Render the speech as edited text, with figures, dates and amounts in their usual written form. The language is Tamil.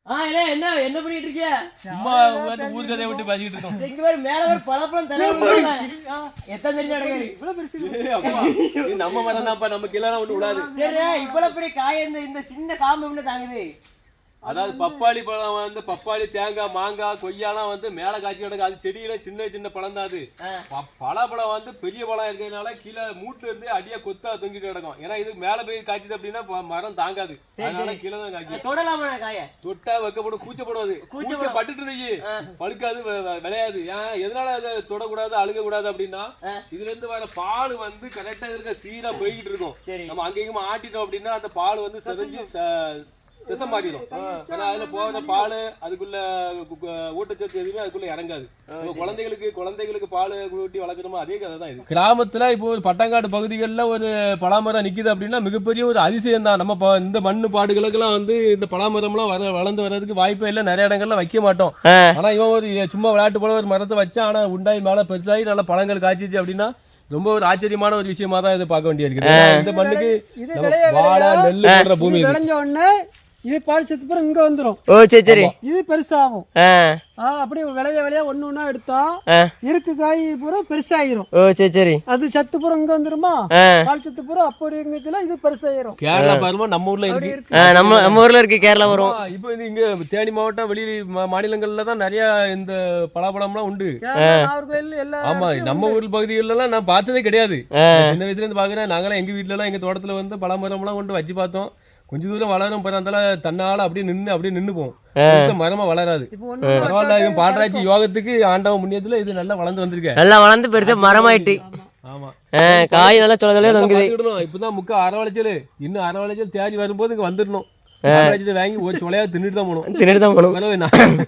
என்ன என்ன பண்ணிட்டு இருக்கிய? சும்மா வந்து ஊர் கதையை விட்டு பேசிக்கிட்டு இருக்கோம். இங்க பாரு மேல ஒரு பழப்பழம் தலை எத்தனை தெரிஞ்சு நடக்குது. இவ்வளவு பெருசு நம்ம மரம் தான்ப்பா, நம்ம கிலோ ஒண்ணு விடாது. சரி இவ்வளவு பெரிய காய் இந்த சின்ன காம்பு எப்படி தாங்குது? அதாவது பப்பாளி பழம் வந்து பப்பாளி, தேங்காய், மாங்காய், கொய்யாலாம் வந்து மேல காய்ச்சி கிடக்கு. அது செடியில சின்ன சின்ன பழம் தான் அது. பலாப்பழம் வந்து பெரிய பழம் இருக்கிறதுனால கீழே மூட்டுல இருந்து அடியா கொத்தா தொங்கிட்டு கிடக்கும். ஏன்னா இது மேல போய் காய்ச்சது அப்படின்னா மரம் தாங்காது. அதனால கீழே தான் காய்க்கும். தொடலாமா காய? தொட்டா வைக்கப்படும், கூச்சப்படுவது. கூச்ச பட்டுட்டு இருந்துச்சு பழுக்காது, விளையாது. ஏன் எதனால அதை தொடக்கூடாது, அழுக கூடாது அப்படின்னா இதுல இருந்து வர பால் வந்து கரெக்டா இருக்க சீரா போய்கிட்டு இருக்கும். நம்ம அங்கேயும் ஆட்டிட்டோம் அப்படின்னா அந்த பால் வந்து செதஞ்சு திசை மாறிடும். அதுல போற பால் அதுக்குள்ள ஊட்டச்சத்து எதுவுமே அதுக்குள்ள இறங்காது. குழந்தைகளுக்கு பால் ஊட்டி வளர்க்கணுமோ அதே கதை தான் இது. கிராமத்துல இப்போ ஒரு பட்டங்காடு பகுதிகளில் ஒரு பலாமரம் நிக்குது அப்படின்னா மிகப்பெரிய ஒரு அதிசயம் தான். நம்ம இந்த மண்ணு பாடுகளுக்கெல்லாம் வந்து இந்த பலாமரம்லாம் வளர்ந்து வர்றதுக்கு வாய்ப்பே இல்லை. நிறைய இடங்கள்ல வைக்க மாட்டோம். ஆனா இவன் ஒரு சும்மா விளையாட்டு போல ஒரு மரத்தை வச்சா, ஆனா உண்டாய் மேல பெருசாகி நல்ல பழங்கள் காய்ச்சிச்சு அப்படின்னா ரொம்ப ஒரு ஆச்சரியமான ஒரு விஷயமா தான் இது பார்க்க வேண்டியிருக்கு. இந்த மண்ணுக்கு வாழை நெல் போன்ற பூமி இது பால் சத்து பூரா இங்க வந்துரும். ஓ சரி சரி. இது பெருசாகும். அப்படி விளைய ஒண்ணு எடுத்தா இருக்கு காய் பூரா பெருசாயிரும். ஓ சரி சரி. அது சத்து பூரா இங்க வந்துருமா, பால் சத்து பூரா அப்படி எங்கச்சுல இது பெருசாயிரும். கேரளா பாருமா நம்ம ஊர்ல இருக்கு. நம்ம ஊர்ல இருக்கு, கேரளா வரும். இப்போ இங்க தேனி மாவட்டம் வெளி மாநிலங்கள்ல தான் நிறைய இந்த பலாப்பழம்லாம் உண்டு. ஆமா, நம்ம ஊர் பகுதிகளில எல்லாம் நான் பார்த்ததே கிடையாது. சின்ன வயசுல இருந்து பாக்குறேன். நாங்களாம் எங்க வீட்டுல எல்லாம் எங்க தோட்டத்துல வந்து பலாமரம் எல்லாம் கொண்டு வச்சு பார்த்தோம். கொஞ்ச தூரம் வளரும், தன்னால அப்படியே நின்று போகும். மரமா வளராது. பரவாயில்ல, இவன் பாட்டராட்சி யோகத்துக்கு ஆண்டவன் முன்னியத்துல இது நல்லா வளர்ந்து வந்திருக்கேன். நல்லா வளர்ந்து பெருசா மரமாயிட்டு. ஆமா, காய் நல்லா சொல்ல இப்பதான் முக்க அரவளைச்சல், இன்னும் அரவளைச்சல் தேடி வரும்போது இங்க வந்துடணும். வாங்கி ஒரு சொலையா தின்னுட்டு தான் போகணும்.